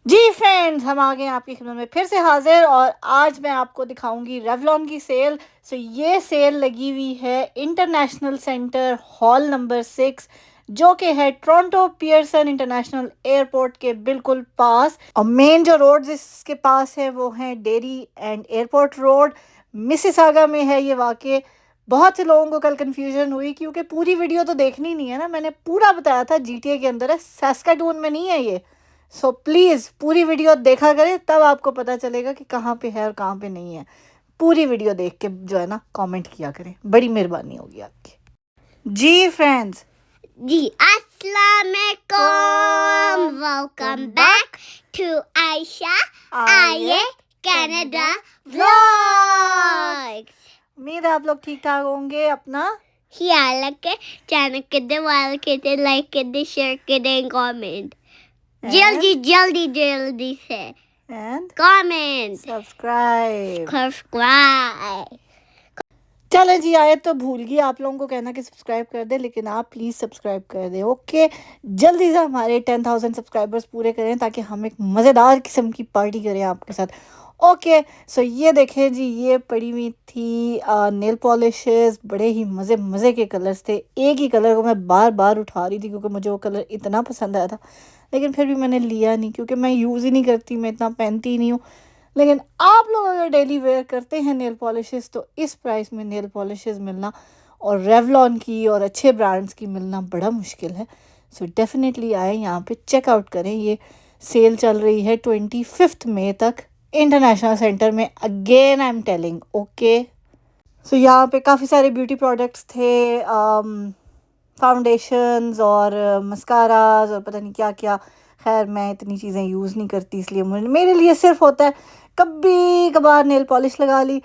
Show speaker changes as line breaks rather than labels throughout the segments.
जी friends, हम आ गए हैं आपकी खिदमत में फिर से हाजिर और आज मैं आपको दिखाऊंगी रेवलॉन की सेल। ये सेल लगी हुई है इंटरनेशनल सेंटर हॉल नंबर 6, जो कि है टोरंटो पियर्सन इंटरनेशनल एयरपोर्ट के बिल्कुल पास। और मेन जो रोड इसके पास है वो है dairy and airport road, Mississauga में है ये वाकई। बहुत से लोगों को कल कंफ्यूजन हुई क्योंकि पूरी वीडियो तो देखनी नहीं है ना, मैंने पूरा बताया था जीटीए के अंदर है, सैस्काटून में नहीं है ये। सो प्लीज़ पूरी वीडियो देखा करें, तब आपको पता चलेगा कि कहाँ पे है और कहाँ पे नहीं है। पूरी वीडियो देख के जो है ना कमेंट किया करें, बड़ी मेहरबानी होगी आपकी। जी फ्रेंड्स,
जी अस्सलाम वालेकुम, वेलकम बैक टू आयशा आये कनाडा व्लॉग्स।
उम्मीद है आप लोग ठीक ठाक होंगे। अपना
ख्याल रखें, चैनल के दबाव के लाइक के दे, शेयर के दे, कमेंट जल्दी जल्दी जल्दी से
एंड
कमेंट
सब्सक्राइब।
सब्सक्राइब।
चले जी, आए तो भूल गई आप लोगों को कहना कि सब्सक्राइब कर दे, लेकिन आप प्लीज़ सब्सक्राइब कर दे। ओके, जल्दी से हमारे 10,000 सब्सक्राइबर्स पूरे करें ताकि हम एक मज़ेदार किस्म की पार्टी करें आपके साथ। ओके, सो ये देखें जी, ये पड़ी हुई थी नेल पॉलिशेस, बड़े ही मज़े मज़े के कलर्स थे। एक ही कलर को मैं बार बार उठा रही थी क्योंकि मुझे वो कलर इतना पसंद आया था, लेकिन फिर भी मैंने लिया नहीं क्योंकि मैं यूज़ ही नहीं करती, मैं इतना पहनती ही नहीं हूँ। लेकिन आप लोग अगर डेली वेयर करते हैं नेल पॉलिशेस, तो इस प्राइस में नेल पॉलिशेस मिलना और रेवलॉन की और अच्छे ब्रांड्स की मिलना बड़ा मुश्किल है। सो डेफिनेटली आए यहाँ पे, चेकआउट करें। ये सेल चल रही है 25 मई तक इंटरनेशनल सेंटर में। Again I am telling, okay. So यहाँ पे काफ़ी सारे ब्यूटी प्रोडक्ट्स थे, फाउंडेशंस और मस्काराज और पता नहीं क्या क्या। खैर मैं इतनी चीज़ें यूज़ नहीं करती, इसलिए मेरे लिए सिर्फ होता है कभी कभार नेल पॉलिश लगा ली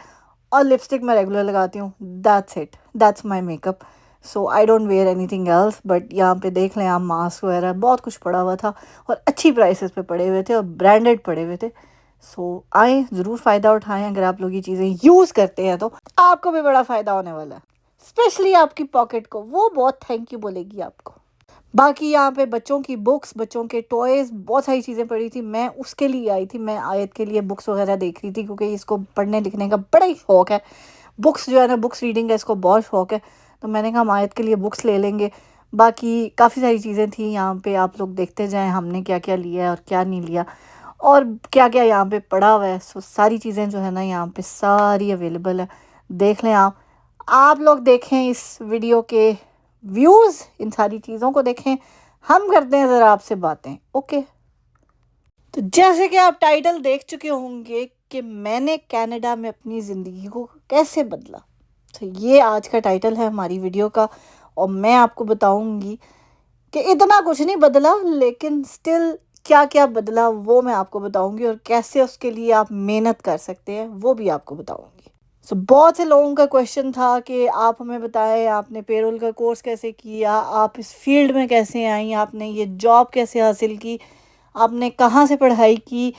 और लिपस्टिक मैं रेगुलर लगाती हूँ। That's it, that's my makeup. So I don't wear anything else. But यहाँ पे देख लें आप, मास्क वगैरह बहुत कुछ पड़ा हुआ था और अच्छी प्राइसेस पे पड़े हुए थे और ब्रांडेड पड़े हुए थे। सो आए, ज़रूर फ़ायदा उठाएं। अगर आप लोग ये चीज़ें यूज़ करते हैं तो आपको भी बड़ा फ़ायदा होने वाला है, स्पेशली आपकी पॉकेट को, वो बहुत थैंक यू बोलेगी आपको। बाकी यहाँ पे बच्चों की बुक्स, बच्चों के टॉयज़, बहुत सारी चीज़ें पड़ी थी। मैं उसके लिए आई थी, मैं आयत के लिए बुक्स वगैरह देख रही थी क्योंकि इसको पढ़ने लिखने का बड़ा ही शौक़ है। बुक्स जो है ना, बुक्स रीडिंग का इसको बहुत शौक़ है, तो मैंने कहा हम आयत के लिए बुक्स ले लेंगे। बाकी काफ़ी सारी चीज़ें थी यहाँ पे, आप लोग देखते जाएं हमने क्या क्या लिया है और क्या नहीं लिया और क्या क्या यहाँ पे पड़ा हुआ है। सो सारी चीज़ें जो है ना यहाँ पे सारी अवेलेबल है, देख लें आप लोग देखें इस वीडियो के व्यूज़, इन सारी चीज़ों को देखें। हम करते हैं ज़रा आपसे बातें, ओके। तो जैसे कि आप टाइटल देख चुके होंगे कि मैंने कनाडा में अपनी ज़िंदगी को कैसे बदला, तो ये आज का टाइटल है हमारी वीडियो का। और मैं आपको बताऊंगी कि इतना कुछ नहीं बदला, लेकिन स्टिल क्या क्या बदला वो मैं आपको बताऊंगी, और कैसे उसके लिए आप मेहनत कर सकते हैं वो भी आपको बताऊंगी। सो बहुत से लोगों का क्वेश्चन था कि आप हमें बताएं, आपने पेरोल का कोर्स कैसे किया, आप इस फील्ड में कैसे आई, आपने ये जॉब कैसे हासिल की, आपने कहाँ से पढ़ाई की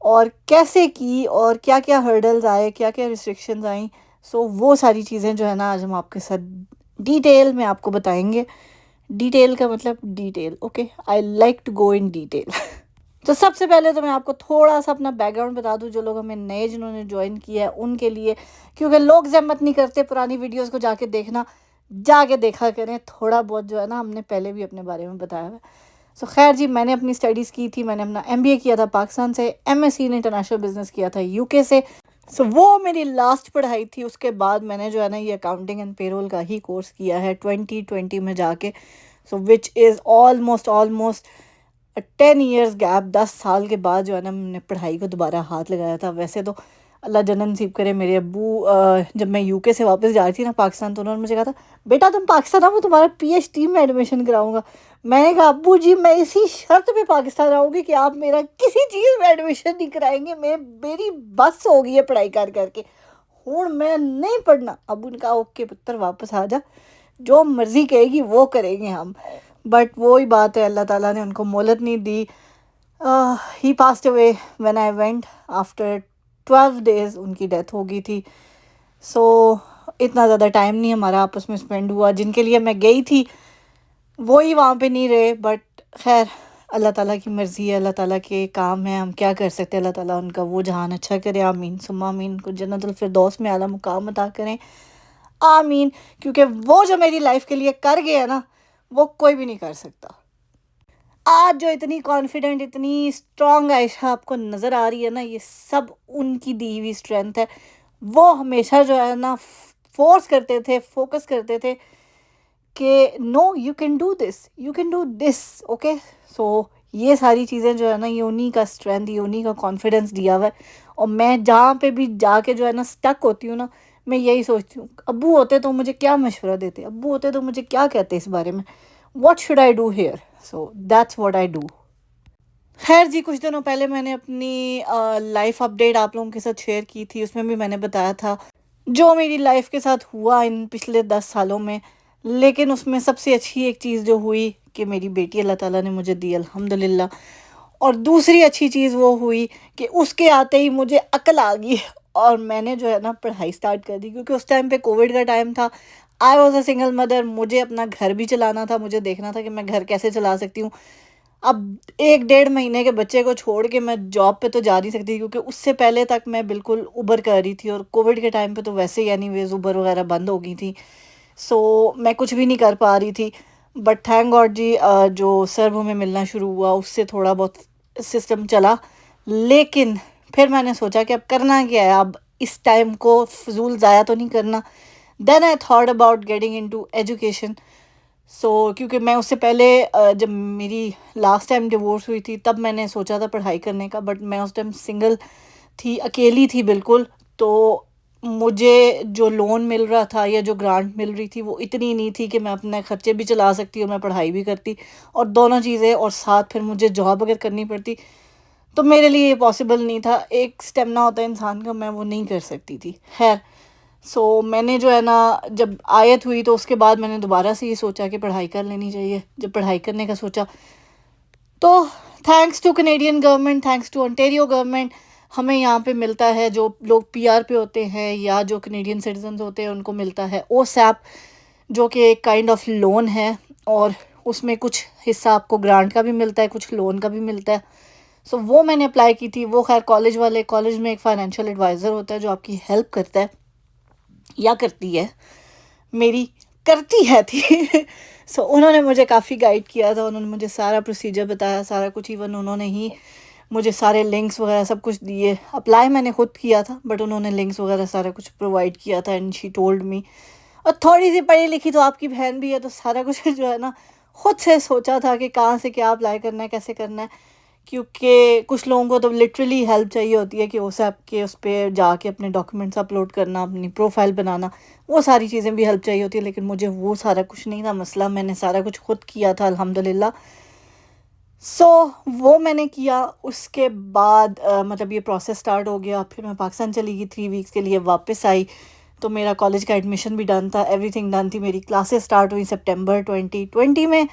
और कैसे की, और क्या क्या हर्डल्स आए, क्या क्या रिस्ट्रिक्शंस आई। सो वो सारी चीज़ें जो है ना आज हम आपके साथ डिटेल में आपको बताएंगे। डिटेल का मतलब detail, okay, I like to go in detail. तो सबसे पहले तो मैं आपको थोड़ा सा अपना बैकग्राउंड बता दूं, जो लोग हमें नए जिन्होंने ज्वाइन किया है उनके लिए, क्योंकि लोग जहमत नहीं करते पुरानी वीडियोस को जाके देखना, जाके देखा करें। थोड़ा बहुत जो है ना हमने पहले भी अपने बारे में बताया है। सो खैर जी, मैंने अपनी स्टडीज़ की थी, मैंने अपना एमबीए किया था पाकिस्तान से, एमएससी इन इंटरनेशनल बिजनेस किया था यूके से। सो वो मेरी लास्ट पढ़ाई थी। उसके बाद मैंने जो है ना ये अकाउंटिंग एंड पेरोल का ही कोर्स किया है 2020 में जाके। So which is almost 10 years gap, 10 साल के बाद जो है ना मैंने पढ़ाई को दोबारा हाथ लगाया था। वैसे तो अल्लाह जन्नत नसीब करे, मेरे अब्बू जब मैं यूके से वापस जा रही थी ना पाकिस्तान, तो उन्होंने मुझे कहा था बेटा तुम पाकिस्तान आओ, मैं तुम्हारा पीएचडी में एडमिशन कराऊंगा। मैंने कहा अब्बू जी मैं इसी शर्त पे पाकिस्तान आऊँगी कि आप मेरा किसी चीज़ में एडमिशन नहीं कराएंगे, मेरी बस हो गई है पढ़ाई कर करके, हूँ मैं नहीं पढ़ना। अब्बू ने कहा ओके पुत्र वापस आ जा, जो मर्ज़ी कहेगी वो करेंगे हम। बट वही बात है, अल्लाह ताला ने उनको मोहलत नहीं दी। He passed away when I went, after 12 days उनकी डेथ हो गई थी। सो इतना ज़्यादा टाइम नहीं हमारा आपस में स्पेंड हुआ। जिनके लिए मैं गई थी वो ही वहाँ पे नहीं रहे, बट खैर अल्लाह ताला की मर्ज़ी है, अल्लाह ताला के काम है, हम क्या कर सकते हैं। अल्लाह ताला उनका वो जहान अच्छा करे, आमीन सुम्मा आमीन। उनको जन्नतुल फिरदौस में आला मुकाम अता करें, आमीन। क्योंकि वो जो मेरी लाइफ के लिए कर गए हैं ना, वो कोई भी नहीं कर सकता। आज जो इतनी कॉन्फिडेंट, इतनी स्ट्रॉन्ग आयशा आपको नज़र आ रही है ना, ये सब उनकी दी हुई स्ट्रेंथ है। वो हमेशा जो है ना फोर्स करते थे, फोकस करते थे कि no you can do this, you can do this, okay. So ये सारी चीज़ें जो है ना, ये उन्हीं का स्ट्रेंथ, ये उन्हीं का कॉन्फिडेंस दिया हुआ है। और मैं जहाँ पे भी जाके जो है ना स्टक होती हूँ ना, मैं यही सोचती हूँ, अब्बू होते तो मुझे क्या मशवरा देते, अब्बू होते तो मुझे क्या कहते इस बारे में, what should I do here. So that's what I do. खैर जी, कुछ दिनों पहले मैंने अपनी लाइफ अपडेट आप लोगों के साथ शेयर की थी। उसमें भी मैंने बताया था जो मेरी लाइफ के साथ हुआ इन पिछले 10 सालों में। लेकिन उसमें सबसे अच्छी एक चीज़ जो हुई कि मेरी बेटी अल्लाह ताला ने मुझे दी, अल्हम्दुलिल्लाह। और दूसरी अच्छी चीज़ वो हुई कि उसके आते ही मुझे अकल आ गई और मैंने जो है ना पढ़ाई स्टार्ट कर दी। क्योंकि उस टाइम पे कोविड का टाइम था, I was a single mother, मुझे अपना घर भी चलाना था, मुझे देखना था कि मैं घर कैसे चला सकती हूँ। अब 1 डेढ़ महीने के बच्चे को छोड़ के मैं जॉब पे तो जा नहीं सकती, क्योंकि उससे पहले तक मैं बिल्कुल उबर कर रही थी और कोविड के टाइम पे तो वैसे ही एनीवेज़ उबर वगैरह बंद हो गई थी। सो मैं कुछ भी नहीं कर पा रही थी। बट थैंक गॉड जी, जो सर्व हमें मिलना शुरू हुआ उससे थोड़ा बहुत सिस्टम चला। लेकिन फिर मैंने सोचा कि अब करना क्या है, अब इस टाइम को फ़िज़ूल ज़ाया तो नहीं करना। Then I thought about getting into education. क्योंकि मैं उससे पहले जब मेरी लास्ट टाइम डिवोर्स हुई थी तब मैंने सोचा था पढ़ाई करने का, बट मैं उस टाइम सिंगल थी, अकेली थी बिल्कुल। तो मुझे जो लोन मिल रहा था या जो ग्रांट मिल रही थी वो इतनी नहीं थी कि मैं अपने खर्चे भी चला सकती और मैं पढ़ाई भी करती और दोनों चीज़ें, और साथ फिर मुझे जॉब अगर करनी पड़ती तो मेरे लिए ये पॉसिबल नहीं था। एक स्टेमिना होता है इंसान का, मैं वो नहीं कर सकती थी। खैर, मैंने जो है ना जब आयत हुई तो उसके बाद मैंने दोबारा से ये सोचा कि पढ़ाई कर लेनी चाहिए। जब पढ़ाई करने का सोचा तो thanks to Canadian government, thanks to Ontario government, हमें यहाँ पे मिलता है, जो लोग पीआर पे होते हैं या जो कनेडियन सिटीजन होते हैं उनको मिलता है ओसैप, जो कि एक काइंड ऑफ लोन है। और उसमें कुछ हिस्सा आपको ग्रांट का भी मिलता है, कुछ लोन का भी मिलता है। वो मैंने अप्लाई की थी। वो खैर कॉलेज वाले, कॉलेज में एक फाइनेंशियल एडवाइज़र होता है जो आपकी हेल्प करता है या करती है, मेरी करती है थी। उन्होंने मुझे काफ़ी गाइड किया था, उन्होंने मुझे सारा प्रोसीजर बताया, सारा कुछ। इवन उन्होंने ही मुझे सारे लिंक्स वगैरह सब कुछ दिए। अप्लाई मैंने खुद किया था बट उन्होंने लिंक्स वगैरह सारा कुछ प्रोवाइड किया था, एंड शी टोल्ड मी। और थोड़ी सी पढ़ी लिखी तो आपकी बहन भी है, तो सारा कुछ जो है ना खुद से सोचा था कि कहाँ से क्या अप्लाई करना है, कैसे करना है। क्योंकि कुछ लोगों को तो लिटरली हेल्प चाहिए होती है कि उस ऐप के उस पर जाके अपने डॉक्यूमेंट्स अपलोड करना, अपनी प्रोफाइल बनाना, वो सारी चीज़ें भी हेल्प चाहिए होती है। लेकिन मुझे वो सारा कुछ नहीं था मसला, मैंने सारा कुछ खुद किया था अल्हम्दुलिल्लाह। सो वो मैंने किया। उसके बाद मतलब ये प्रोसेस स्टार्ट हो गया। फिर मैं पाकिस्तान चली गई 3 वीक्स के लिए, वापस आई तो मेरा कॉलेज का एडमिशन भी डन था, एवरीथिंग डन थी। मेरी क्लासेस स्टार्ट हुई सितंबर 2020 में।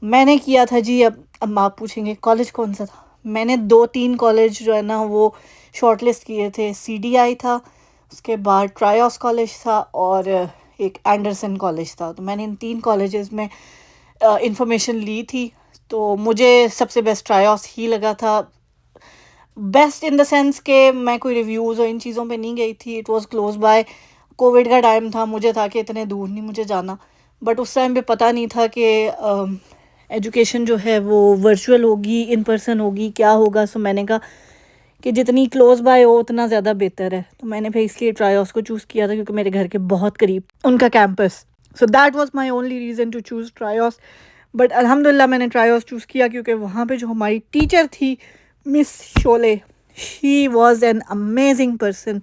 मैंने किया था जी, अब आप पूछेंगे कॉलेज कौन सा था। मैंने 2-3 कॉलेज जो है ना वो शॉर्टलिस्ट किए थे। सीडीआई था, उसके बाद ट्रायोस कॉलेज था और एक एंडरसन कॉलेज था। तो मैंने इन 3 कॉलेजेस में इंफॉर्मेशन ली थी। तो मुझे सबसे बेस्ट ट्रायोस ही लगा था। बेस्ट इन द सेंस कि मैं कोई रिव्यूज़ और इन चीज़ों पे नहीं गई थी। It was close by, Covid का टाइम था, मुझे था कि इतने दूर नहीं मुझे जाना। बट उस टाइम पे पता नहीं था कि एजुकेशन जो है वो वर्चुअल होगी, इन पर्सन होगी, क्या होगा। मैंने कहा कि जितनी क्लोज बाय हो उतना ज़्यादा बेहतर है। तो मैंने फिर इसलिए ट्रायोस को चूज़ किया था क्योंकि मेरे घर के बहुत करीब उनका campus. That was my only reason to choose TriOS. But अल्हम्दुलिल्लाह मैंने ट्रायोस चूज़ किया क्योंकि वहाँ पे जो हमारी टीचर थी miss Sholay, she was an amazing person.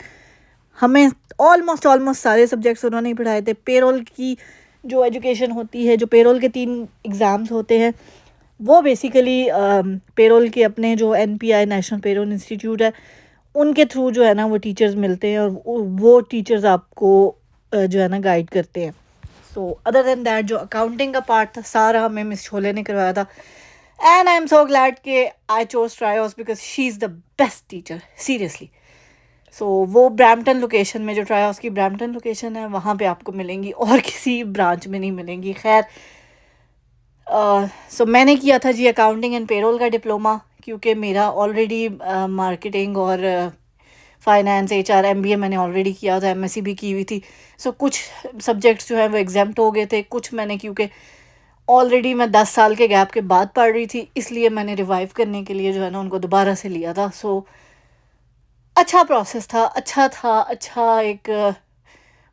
हमें ऑलमोस्ट सारे सब्जेक्ट्स उन्होंने ही पढ़ाए थे। पेरोल की जो एजुकेशन होती है, जो पेरोल के 3 एग्ज़ाम्स होते हैं, वो बेसिकली पेरोल के अपने जो एनपीआई, नेशनल पेरोल इंस्टीट्यूट है, उनके थ्रू जो है ना वो टीचर्स मिलते हैं और वो टीचर्स आपको जो है ना गाइड करते हैं। अदर देन दैट जो अकाउंटिंग का पार्ट था सारा हमें मिस छोले ने करवाया था। And I am so glad कि I chose Trios because she is the best teacher, seriously. वो ब्रैम्पटन लोकेशन में, जो ट्रायोस की ब्रैम्पटन लोकेशन है, वहाँ पे आपको मिलेंगी और किसी ब्रांच में नहीं मिलेंगी। खैर, सो मैंने किया था जी अकाउंटिंग एंड पेरोल का डिप्लोमा, क्योंकि मेरा ऑलरेडी मार्केटिंग और फाइनेंस HR MBA मैंने ऑलरेडी किया था, MSc भी की हुई थी। सो कुछ सब्जेक्ट्स जो हैं वो एग्जाम्प्ट हो गए थे, कुछ मैंने क्योंकि ऑलरेडी मैं 10 साल के गैप के बाद पढ़ रही थी, इसलिए मैंने रिवाइव करने के लिए जो है ना उनको दोबारा से लिया था। सो अच्छा प्रोसेस था, अच्छा एक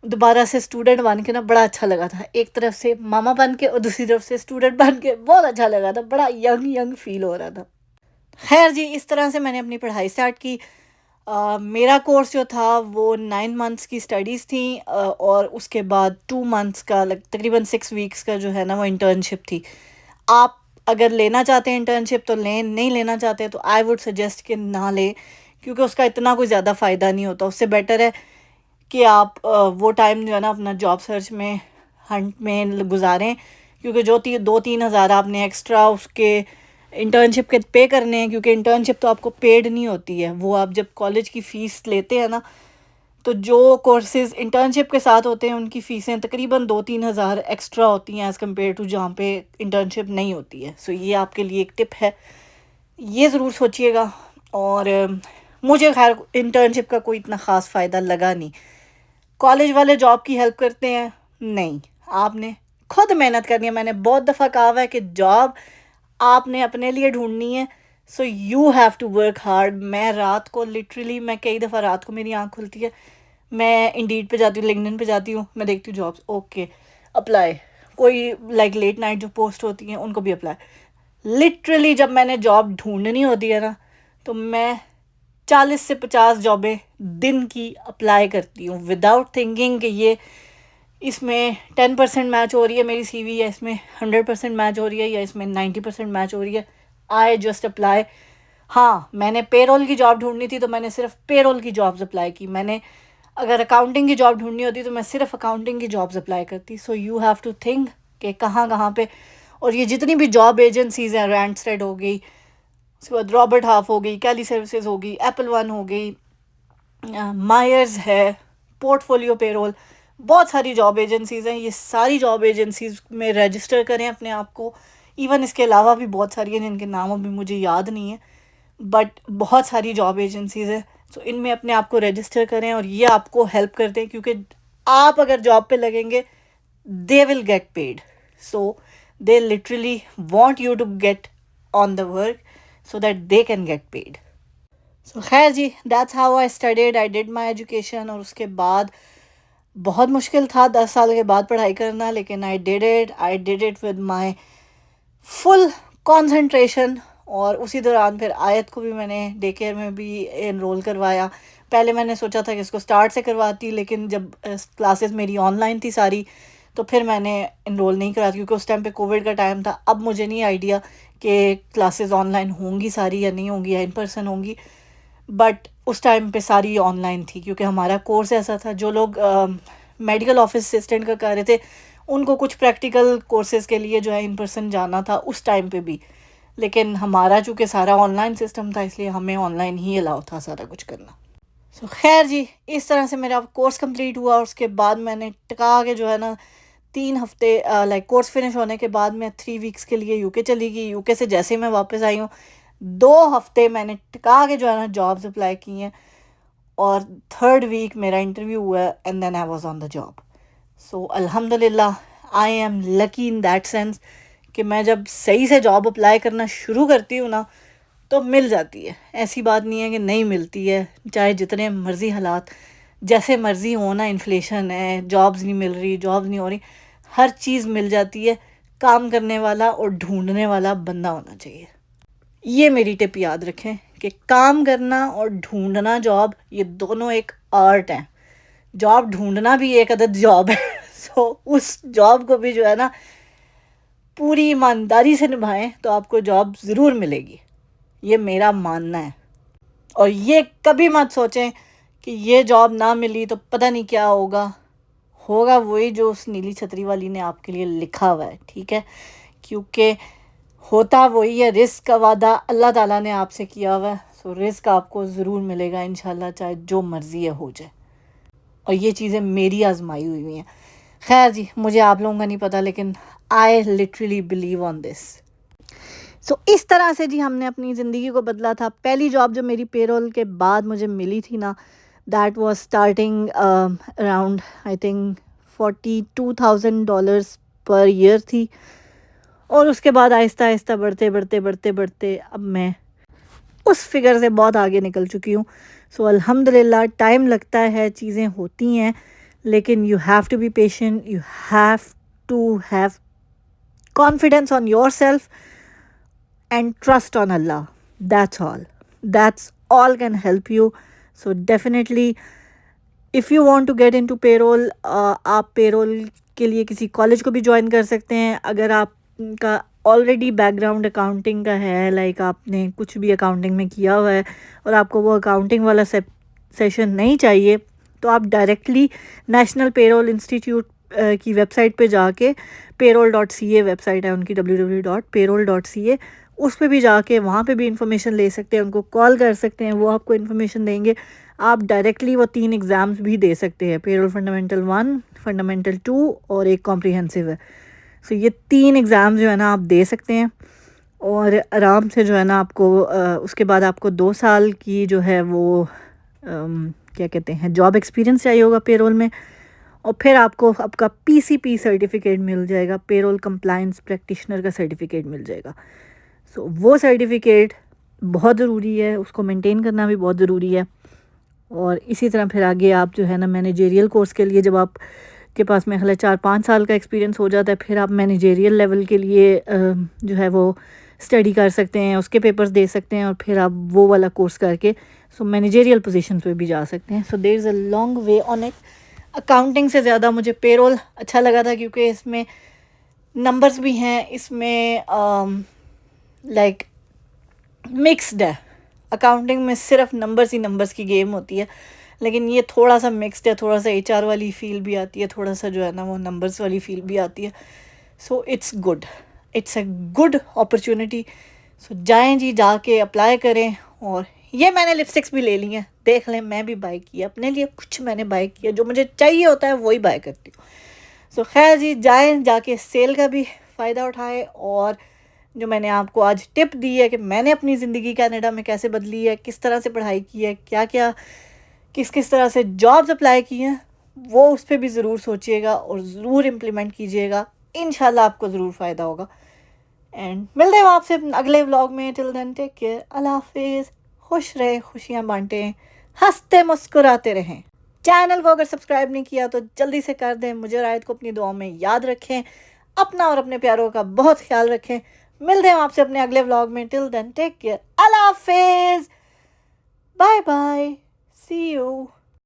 दोबारा से स्टूडेंट बन के ना बड़ा अच्छा लगा था। एक तरफ से मामा बन के और दूसरी तरफ से स्टूडेंट बन के बहुत अच्छा लगा था, बड़ा यंग यंग फील हो रहा था। खैर जी, इस तरह से मैंने अपनी पढ़ाई स्टार्ट की। मेरा कोर्स जो था वो 9 मंथ्स की स्टडीज़ थी, और उसके बाद 2 मंथ्स का तकरीबन 6 वीक्स का जो है ना वो इंटर्नशिप थी। आप अगर लेना चाहते हैं इंटर्नशिप तो लें, नहीं लेना चाहते तो आई वुड सजेस्ट कि ना लें, क्योंकि उसका इतना कोई ज़्यादा फ़ायदा नहीं होता। उससे बेटर है कि आप वो टाइम जो है ना अपना जॉब सर्च में, हंट में गुजारें, क्योंकि जो 2-3 हज़ार आपने एक्स्ट्रा उसके इंटर्नशिप के पे करने हैं, क्योंकि इंटर्नशिप तो आपको पेड नहीं होती है, वो आप जब कॉलेज की फ़ीस लेते हैं ना, तो जो कोर्सेज़ इंटर्नशिप के साथ होते हैं उनकी फ़ीसें तकरीबन 2-3 हज़ार एक्स्ट्रा होती हैं एज़ कम्पेयर टू जहाँ पे इंटर्नशिप नहीं होती है। सो ये आपके लिए एक टिप है, ये ज़रूर सोचिएगा। और मुझे खैर इंटर्नशिप का कोई इतना ख़ास फ़ायदा लगा नहीं। कॉलेज वाले जॉब की हेल्प करते हैं, नहीं, आपने खुद मेहनत करनी है। मैंने बहुत दफ़ा कहा हुआ है कि जॉब आपने अपने लिए ढूंढनी है, so you have to work hard. मैं रात को लिटरली, मैं कई दफ़ा रात को मेरी आँख खुलती है, मैं इंडीड पे जाती हूँ, लिंक्डइन पे जाती हूँ, मैं देखती हूँ जॉब्स, ओके अप्लाई, कोई लाइक लेट नाइट जो पोस्ट होती हैं उनको भी अप्लाई। लिटरली जब मैंने जॉब ढूंढनी होती है ना, तो मैं 40 से 50 जॉबें दिन की अप्लाई करती हूँ विदाउट थिंकिंग कि ये इसमें 10% मैच हो रही है मेरी CV, या इसमें 100% मैच हो रही है, या इसमें 90% मैच हो रही है। I just apply. हाँ, मैंने पेरोल की जॉब ढूंढनी थी तो मैंने सिर्फ पेरोल की जॉब्स अप्लाई की। मैंने अगर अकाउंटिंग की जॉब ढूंढनी होती तो मैं सिर्फ अकाउंटिंग की जॉब्स अप्लाई करती। So you have to think कि कहाँ कहाँ पे। और ये जितनी भी जॉब एजेंसीज हैं, रैंडस्टेड हो गई, उसके बाद रॉबर्ट हाफ हो गई, कैली सर्विसेज हो गई, एप्पल वन हो गई, मायर्स है, पोर्टफोलियो पेरोल, बहुत सारी जॉब एजेंसीज हैं। ये सारी जॉब एजेंसीज में रजिस्टर करें अपने आप को। इवन इसके अलावा भी बहुत सारी हैं जिनके नाम अभी मुझे याद नहीं है, बट बहुत सारी जॉब एजेंसीज हैं। सो इनमें अपने आप को रजिस्टर करें, और ये आपको हेल्प करते हैं, क्योंकि आप अगर जॉब पे लगेंगे they will get paid. So they literally want you to get on the work so that they can get paid. So खैर जी, that's how I studied. I did my education, और उसके बाद बहुत मुश्किल था 10 साल के बाद पढ़ाई करना, लेकिन I did it. I did it with my full concentration। और उसी दौरान फिर आयत को भी मैंने डे केयर में भी इनरोल करवाया। पहले मैंने सोचा था कि इसको स्टार्ट से करवाती, लेकिन जब क्लासेस मेरी ऑनलाइन थी सारी, तो फिर मैंने इनरोल नहीं करा, क्योंकि उस टाइम पे कोविड का टाइम था। अब मुझे नहीं आइडिया कि क्लासेस ऑनलाइन होंगी सारी या नहीं होंगी, या इन पर्सन होंगी, बट उस टाइम पे सारी ऑनलाइन थी, क्योंकि हमारा कोर्स ऐसा था। जो लोग मेडिकल ऑफिस असिस्टेंट का कर रहे थे, उनको कुछ प्रैक्टिकल कोर्सेज़ के लिए जो है इन पर्सन जाना था उस टाइम पे भी, लेकिन हमारा चूँकि सारा ऑनलाइन सिस्टम था, इसलिए हमें ऑनलाइन ही अलाउ था सारा कुछ करना। सो खैर जी, इस तरह से मेरा कोर्स कंप्लीट हुआ। और उसके बाद मैंने टिका के जो है ना 3 हफ्ते, लाइक कोर्स फिनिश होने के बाद मैं 3 वीक्स के लिए यूके चली गई। यूके से जैसे ही मैं वापस आई हूँ, 2 हफ्ते मैंने टिका के जो है ना जॉब्स अप्लाई की हैं, और 3rd वीक मेरा इंटरव्यू हुआ, and then I was on the job. So अल्हम्दुलिल्लाह, I am lucky in that sense कि मैं जब सही से जॉब अप्लाई करना शुरू करती हूँ ना, तो मिल जाती है। ऐसी बात नहीं है कि नहीं मिलती है, चाहे जितने मर्ज़ी हालात जैसे मर्ज़ी हो ना, इन्फ्लेशन है, जॉब्स नहीं मिल रही, जॉब्स नहीं हो रही, हर चीज़ मिल जाती है। काम करने वाला और ढूंढने वाला बंदा होना चाहिए। ये मेरी टिप याद रखें कि काम करना और ढूंढना जॉब, ये दोनों एक आर्ट है। जॉब ढूंढना भी एक अदद जॉब है। सो उस जॉब को भी जो है ना पूरी ईमानदारी से निभाएं, तो आपको जॉब ज़रूर मिलेगी, ये मेरा मानना है। और ये कभी मत सोचें कि ये जॉब ना मिली तो पता नहीं क्या होगा। होगा वही जो उस नीली छतरी वाली ने आपके लिए लिखा हुआ है, ठीक है? क्योंकि होता वही है, रिस्क का वादा अल्लाह ताला ने आपसे किया हुआ है। सो रिस्क आपको ज़रूर मिलेगा इंशाल्लाह, चाहे जो मर्ज़ी है हो जाए। और ये चीज़ें मेरी आजमाई हुई हैं। खैर जी, मुझे आप लोगों का नहीं पता, लेकिन I literally believe on this. So इस तरह से जी हमने अपनी ज़िंदगी को बदला था। पहली जॉब जो मेरी पेरोल के बाद मुझे मिली थी ना, that was starting around I think $42,000 per year थी। और उसके बाद आहिस्ता आहिस्ता बढ़ते बढ़ते बढ़ते बढ़ते अब मैं उस फिगर से बहुत आगे निकल चुकी हूँ। सो अल्हम्दुलिल्लाह, टाइम लगता है, चीज़ें होती हैं, लेकिन you have to be patient, you have to have confidence on your self and trust on Allah. That's all. That's all can help you. So definitely, if you want to get into payroll, आप payroll के लिए किसी college को भी join कर सकते हैं। अगर आपका ऑलरेडी बैकग्राउंड अकाउंटिंग का है, लाइक आपने कुछ भी अकाउंटिंग में किया हुआ है और आपको वो अकाउंटिंग वाला सेशन नहीं चाहिए, तो आप डायरेक्टली नेशनल पेरोल इंस्टीट्यूट की वेबसाइट पे जाके, payroll.ca वेबसाइट है उनकी, www.payroll.ca, उस पर भी जाके वहाँ पे भी इंफॉर्मेशन ले सकते हैं, उनको कॉल कर सकते हैं, वो आपको इन्फॉर्मेशन देंगे। आप डायरेक्टली वो 3 एग्ज़ाम्स भी दे सकते हैं, पेरोल फंडामेंटल 1, फंडामेंटल 2 और एक कॉम्प्रिहेंसिव है। सो ये 3 एग्ज़ाम जो है ना आप दे सकते हैं और आराम से जो है ना आपको उसके बाद आपको 2 साल की जो है वो क्या कहते हैं, जॉब एक्सपीरियंस चाहिए होगा पेरोल में, और फिर आपको आपका PCP सर्टिफिकेट मिल जाएगा, पेरोल कंप्लायंस प्रैक्टिशनर का सर्टिफिकेट मिल जाएगा। सो वो सर्टिफिकेट बहुत ज़रूरी है, उसको मेंटेन करना भी बहुत ज़रूरी है। और इसी तरह फिर आगे आप जो है ना मैनेजेरियल कोर्स के लिए, जब आप के पास में ख्याल 4-5 साल का एक्सपीरियंस हो जाता है, फिर आप मैनेजेरियल लेवल के लिए जो है वो स्टडी कर सकते हैं, उसके पेपर्स दे सकते हैं, और फिर आप वो वाला कोर्स करके सो मैनेजेरियल पोजीशन पे भी जा सकते हैं। So there is a long way on it. Accounting से ज़्यादा मुझे पेरोल अच्छा लगा था, क्योंकि इसमें नंबर्स भी हैं, इसमें लाइक मिक्स्ड है। अकाउंटिंग में सिर्फ नंबर्स ही नंबर्स की गेम होती है, लेकिन ये थोड़ा सा मिक्स्ड है, थोड़ा सा HR वाली फील भी आती है, थोड़ा सा जो है ना वो नंबर्स वाली फील भी आती है। So it's good, it's a good opportunity. So जाएं जी, जाके अप्लाई करें। और ये मैंने लिपस्टिक्स भी ले ली हैं, देख लें, मैं भी बाय किया अपने लिए, कुछ मैंने बाय किया, जो मुझे चाहिए होता है वही बाय करती हूँ। सो खैर जी, जाएं, जाके सेल का भी फ़ायदा उठाएं। और जो मैंने आपको आज टिप दी है कि मैंने अपनी ज़िंदगी कनाडा में कैसे बदली है, किस तरह से पढ़ाई की है, क्या क्या किस किस तरह से जॉब्स अप्लाई की हैं, वो उस पर भी ज़रूर सोचिएगा और ज़रूर इम्प्लीमेंट कीजिएगा। इंशाल्लाह आपको ज़रूर फ़ायदा होगा। एंड मिलते हैं आपसे अगले व्लॉग में। टिल देन टेक केयर, अल्लाह हाफिज़। खुश रहें, खुशियाँ बांटें, हंसते मुस्कुराते रहें। चैनल को अगर सब्सक्राइब नहीं किया तो जल्दी से कर दें। मुझे और आयत को अपनी दुआ में याद रखें। अपना और अपने प्यारों का बहुत ख्याल रखें। मिलते हैं आपसे अपने अगले व्लॉग में। टिल देन टेक केयर, अल्लाह हाफिज़, बाय बाय।